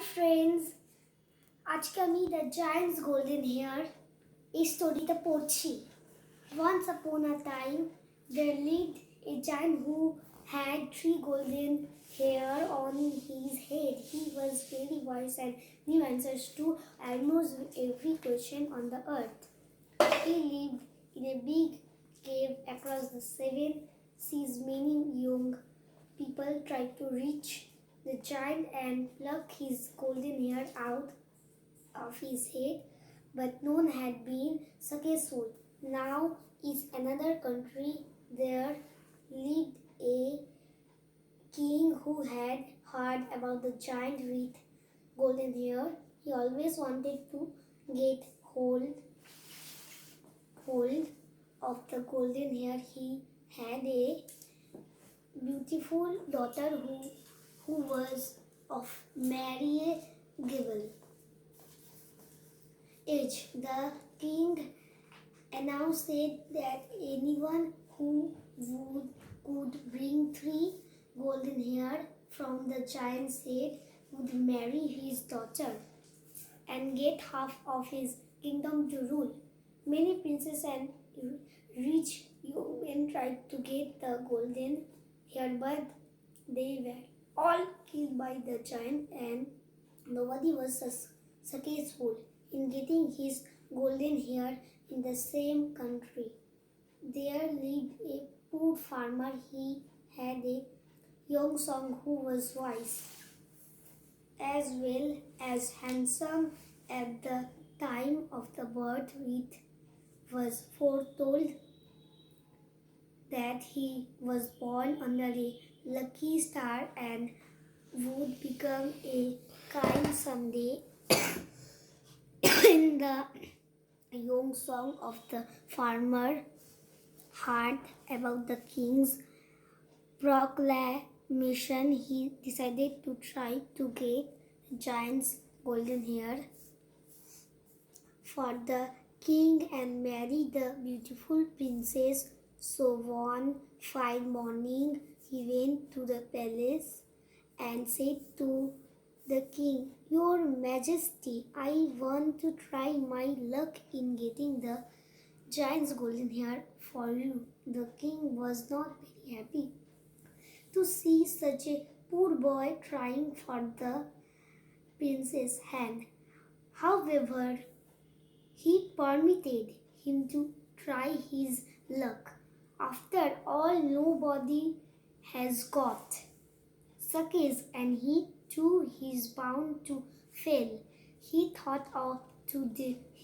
Friends, আজকে আমি the giants golden hair এই স্টোরিটা পড়ছি। Once upon a time, there lived a giant who had 3 golden hair on his head. He was very wise and knew answers to almost every question on the earth. He lived in a big cave across the 7 seas. Many young people tried to reach the giant and pluck his golden hair out of his head, but none had been successful. Now is another country. There lived a king who had heard about the giant with golden hair. He always wanted to get hold of the golden hair. He had a beautiful daughter who was of marriageable age. The king announced that anyone who could bring 3 golden hair from the giant's head would marry his daughter and get half of his kingdom to rule. Many princes and rich young men tried to get the golden hair, but they were all killed by the giant, and nobody was successful in getting his golden hair in the same country. There lived a poor farmer. He had a young son who was wise as well as handsome. At the time of the birth, it was foretold that he was born under a lucky star and would become a king someday. In the young song of the farmer heard about the king's proclamation, he decided to try to get the giant's golden hair for the king and marry the beautiful princess. So one fine morning he went to the palace and said to the king, "Your Majesty, I want to try my luck in getting the giant's golden hair for you." The king was not very happy to see such a poor boy trying for the prince's hand. However, he permitted him to try his luck. After all, nobody has got success, and he too is bound to fail. He thought to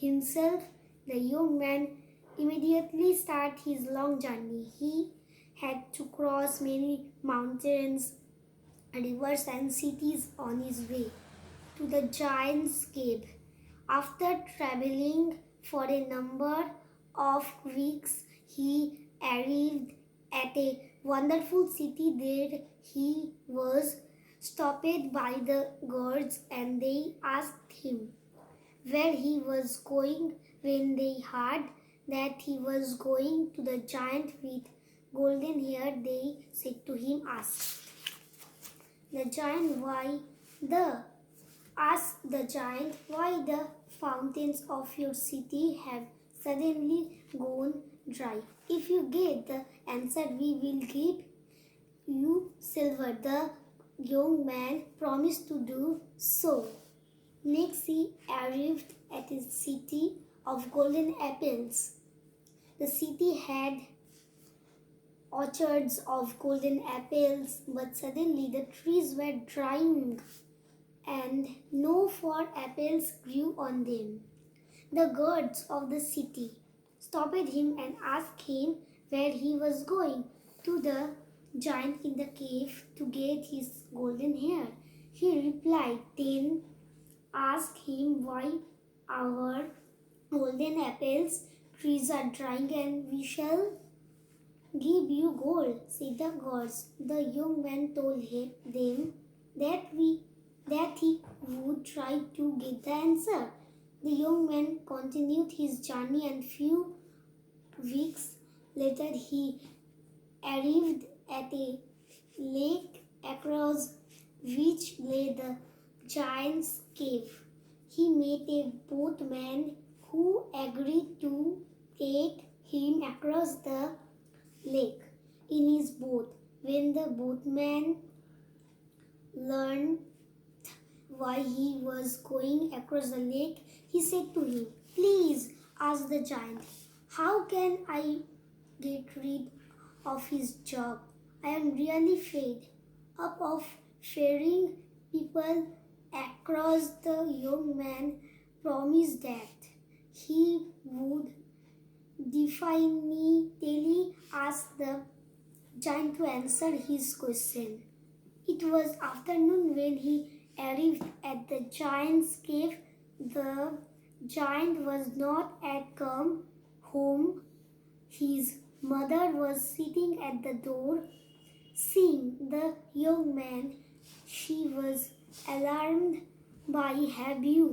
himself. The young man immediately started his long journey. He had to cross many mountains, rivers, and cities on his way to the giant's cave. After traveling for a number of weeks, he arrived at a wonderful city. There he was stopped by the guards, and they asked him where he was going. When they heard that he was going to the giant with golden hair, they said to him, "Ask the giant why the fountains of your city have suddenly gone dry. If you get the answer, we will give you silver." The young man promised to do so. Next, he arrived at a city of golden apples. The city had orchards of golden apples, but suddenly the trees were drying and no more apples grew on them. The guards of the city stopped him and asked him where he was going. To the giant in the cave to get his golden hair. He replied. Then asked him why our golden apples trees are drying, and we shall give you gold, said the guards. The young man told them that he would try to get the answer. The young man continued his journey, and few weeks later he arrived at a lake across which lay the giant's cave. He met a boatman who agreed to take him across the lake in his boat. When the boatman learned why he was going across the lake, he said to him, "Please," asked the giant, "how can I get rid of his job? I am really fed up of ferrying people across." The young man promised that he would definitely ask the giant to answer his question. It was afternoon when he arrived at the giant's cave. The giant was not yet come home. His mother was sitting at the door. Seeing the young man, she was alarmed by, "Have you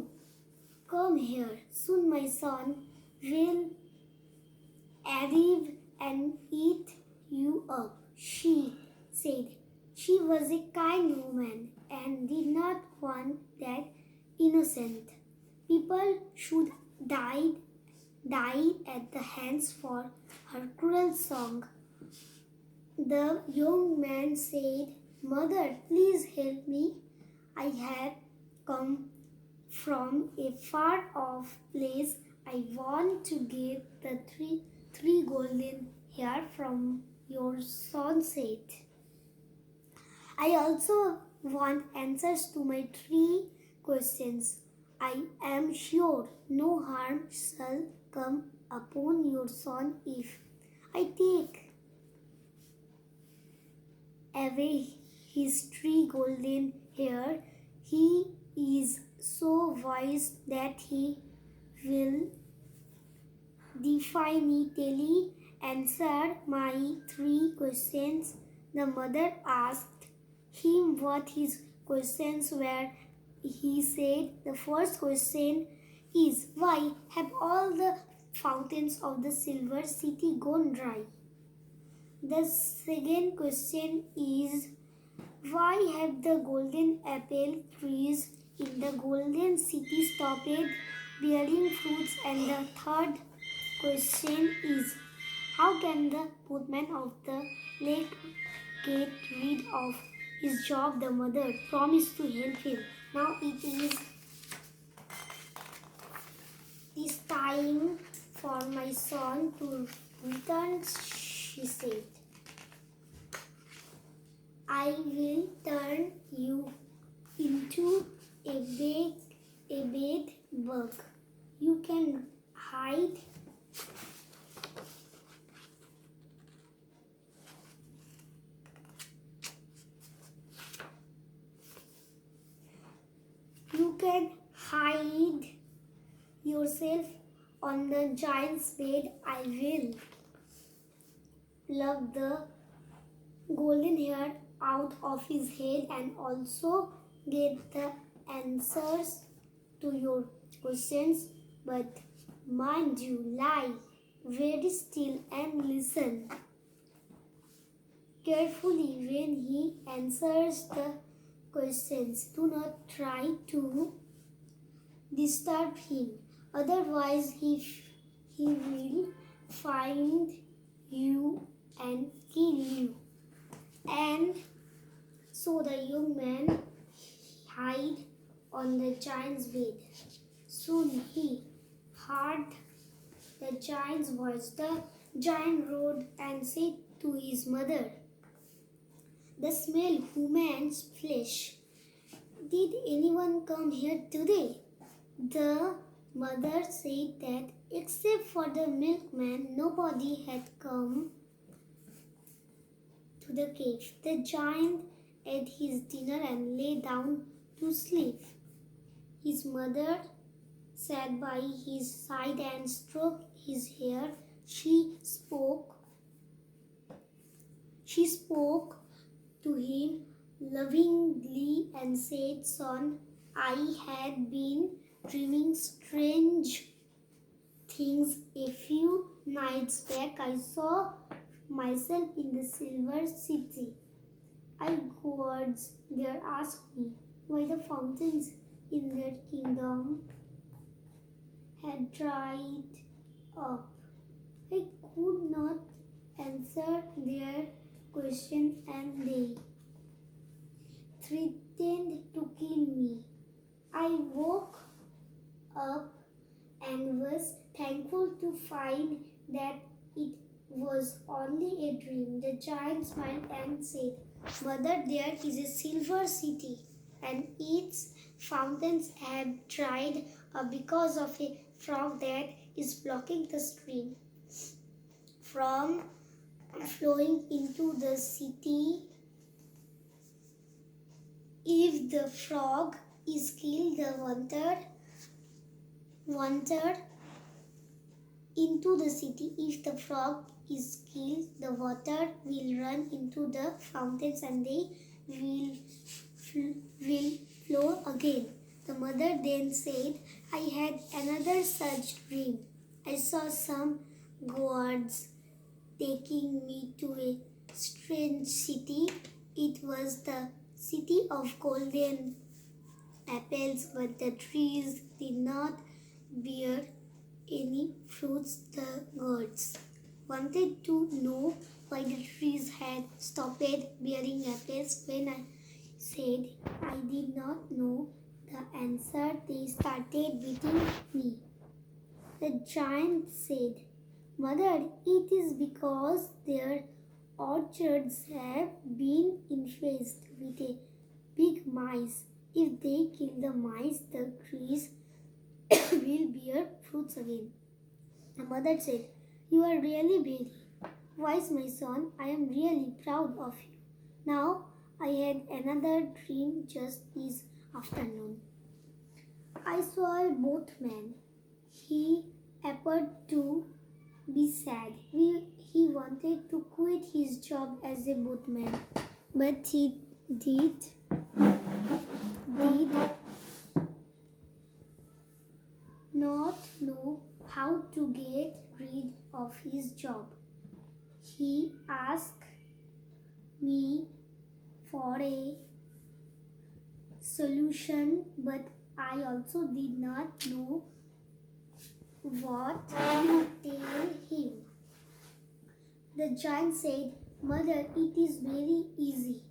come here? Soon my son will arrive and eat you up," she said. She was a kind woman and did not want that innocent people should die at the hands for her cruel song. The young man said, "Mother, please help me. I have come from a far off place. I want to get the three golden hair from your sunset. I also want answers to my 3 questions. I am sure no harm shall come upon your son if I take away his 3 golden hair. He is so wise that he will definitely answer my 3 questions." The mother asked him what his questions were. He said, "The first question is, why have all the fountains of the silver city gone dry? The second question is, why have the golden apple trees in the golden city stopped bearing fruits? And the third question is, how can the boatman of the lake get rid of his job? The mother promised to help him. Now it is time for my son to return," she said. "I will turn you into a bed bug. You can hide yourself on the giant's bed. I will pluck the golden hair out of his head and also get the answers to your questions. But mind you, lie very still and listen carefully when he answers the questions. Do not try to disturb him, otherwise he will find you and kill you." And so the young man hid on the giant's bed. Soon he heard the giant's voice. The giant roared and said to his mother, "The smell human's flesh. Did anyone come here today?" The mother said that except for the milkman, nobody had come to the cave. The giant ate his dinner and lay down to sleep. His mother sat by his side and stroked his hair. She spoke to him lovingly and said, "Son, I had been dreaming strange things. A few nights back I saw myself in the silver city. I gods there asked me, why the fountains in their kingdom had dried up. I could not answer their question and they threatened to kill me. I woke up and was thankful to find that it was only a dream. The giant smiled and said, Mother, there is a silver city, and its fountains have dried up because of a frog that is blocking the stream from flowing into the city. If the frog is killed, the water into the city. If the frog is killed, the water will run into the fountains and they will flow again. The mother then said, I had another such dream. I saw some gods taking me to a strange city. It was the city of golden apples, but the trees did not bear any fruits. The gods wanted to know why the trees had stopped bearing apples. When I said I did not know the answer, they started beating me. The giant said, Mother, it is because their orchards have been infested with a big mice. If they kill the mice, the trees will bear fruits again. The mother said, You are really very wise, my son. I am really proud of you. Now, I had another dream just this afternoon. I saw a boatman. He appeared to be sad. He wanted to quit his job as a boatman, but he did not know how to get rid of his job. He asked me for a solution, but I also did not know what to tell him. The giant said, Mother, it is very easy.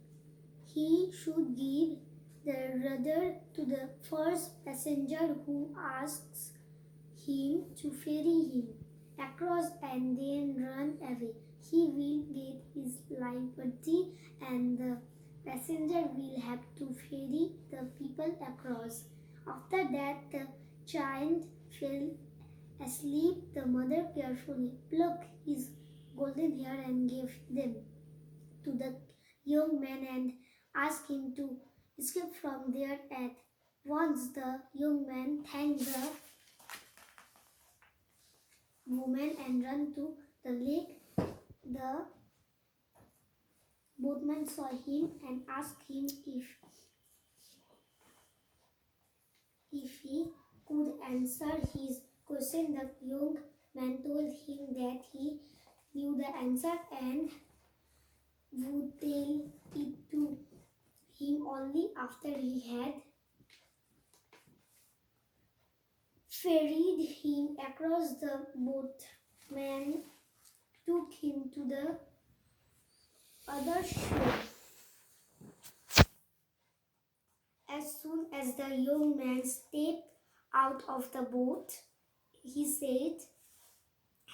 He should give the rudder to the first passenger who asks him to ferry him across and then run away. He will get his liberty and the passenger will have to ferry the people across. After that, the giant fell asleep. The mother carefully plucked his golden hair and gave them to the young man and asked him to escape from there at once. The young man thanked the woman and ran to the lake. The boatman saw him and asked him if he could answer his question. The young man told him that he knew the answer and would tell it to him only after he had ferried him across. The boatman took him to the other shore. As soon as the young man stepped out of the boat, he said,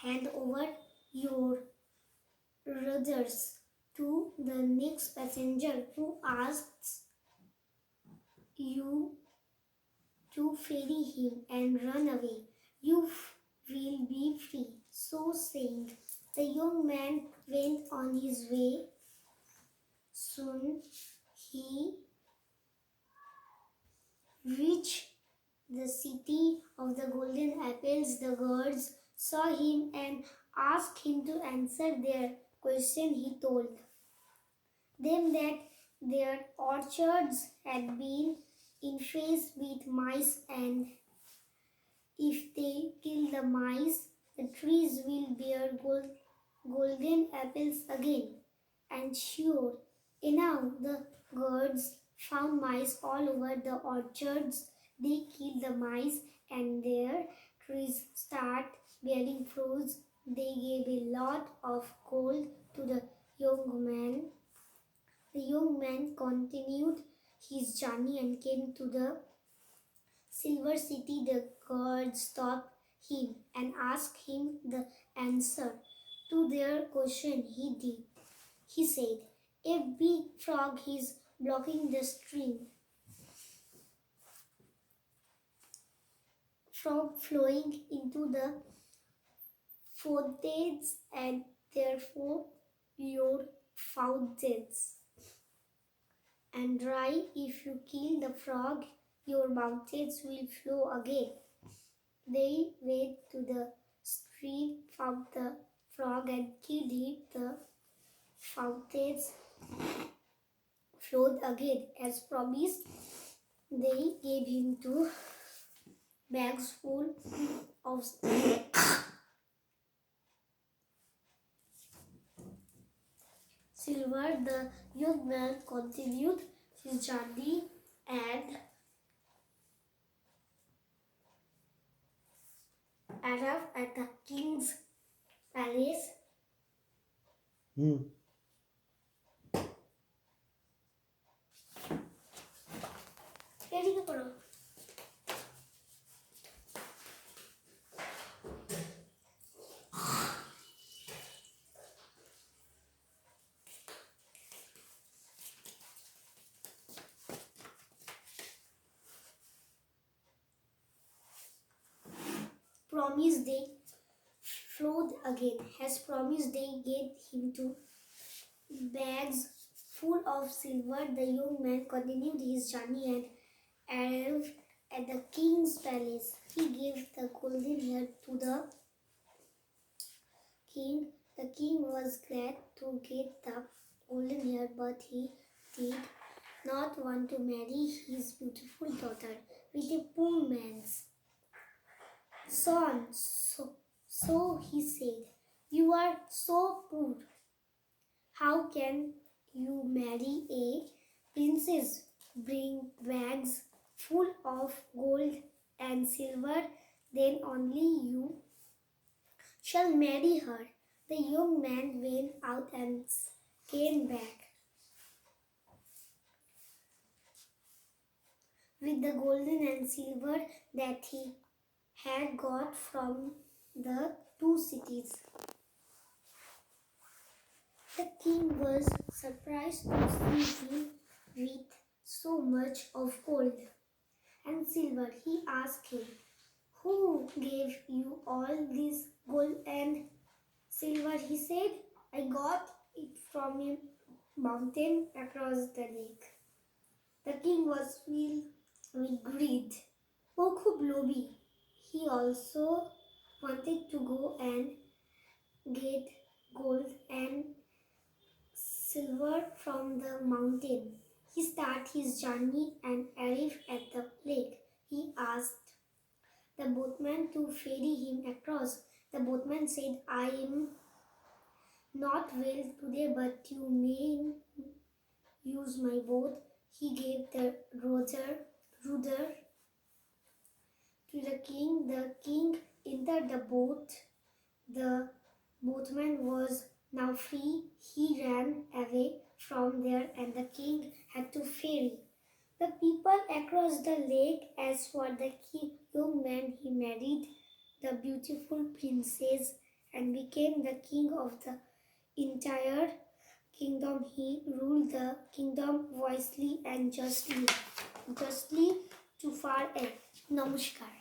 Hand over your rudders to the next passenger who asks you to ferry him and run away. You will be free. So saying, the young man went on his way. Soon he reached the city of the golden apples. The guards saw him and asked him to answer their question. He told them that their orchards had been infested with mice, and if they kill the mice, the trees will bear golden apples again. And sure enough, the guards found mice all over the orchards. They killed the mice and their trees start bearing fruits. They gave a lot of gold to the young man. The young man continued his journey and came to the Silver City. The guard stopped him and asked him the answer to their question. He said, "A big frog is blocking the stream from flowing into the fountains, and therefore your fountains and dry. If you kill the frog, your mountains will flow again." They went to the stream, found the frog and killed it. The fountains flowed again. As promised, they gave him 2 bags full of silver. The young man continued his journey and arrived at the king's palace. এদিকে করো। Promised they flowed again. As promised, they gave him 2 bags full of silver. The young man continued his journey and arrived at the king's palace. He gave the golden hair to the king. The king was glad to get the golden hair, but he did not want to marry his beautiful daughter with a poor man's son. So he said, "You are so poor. How can you marry a princess? Bring bags full of gold and silver, then only you shall marry her." The young man went out and came back with the golden and silver that he had got from the 2 cities. The king was surprised to see him with so much of gold and silver. He asked him, "Who gave you all this gold and silver?" He said, "I got it from a mountain across the lake." The king was filled with greed. ও খুব লোভী. He also wanted to go and get gold and silver from the mountain. He started his journey and arrived at the lake. He asked the boatman to ferry him across. The boatman said, "I am not well today, but you may use my boat." He gave the rudder to the king. The king entered the boat. The boatman was now free. He ran away from there and the king had to ferry the people across the lake. As for the young man, he married the beautiful princess and became the king of the entire kingdom. He ruled the kingdom wisely and justly to far end. Namaskar.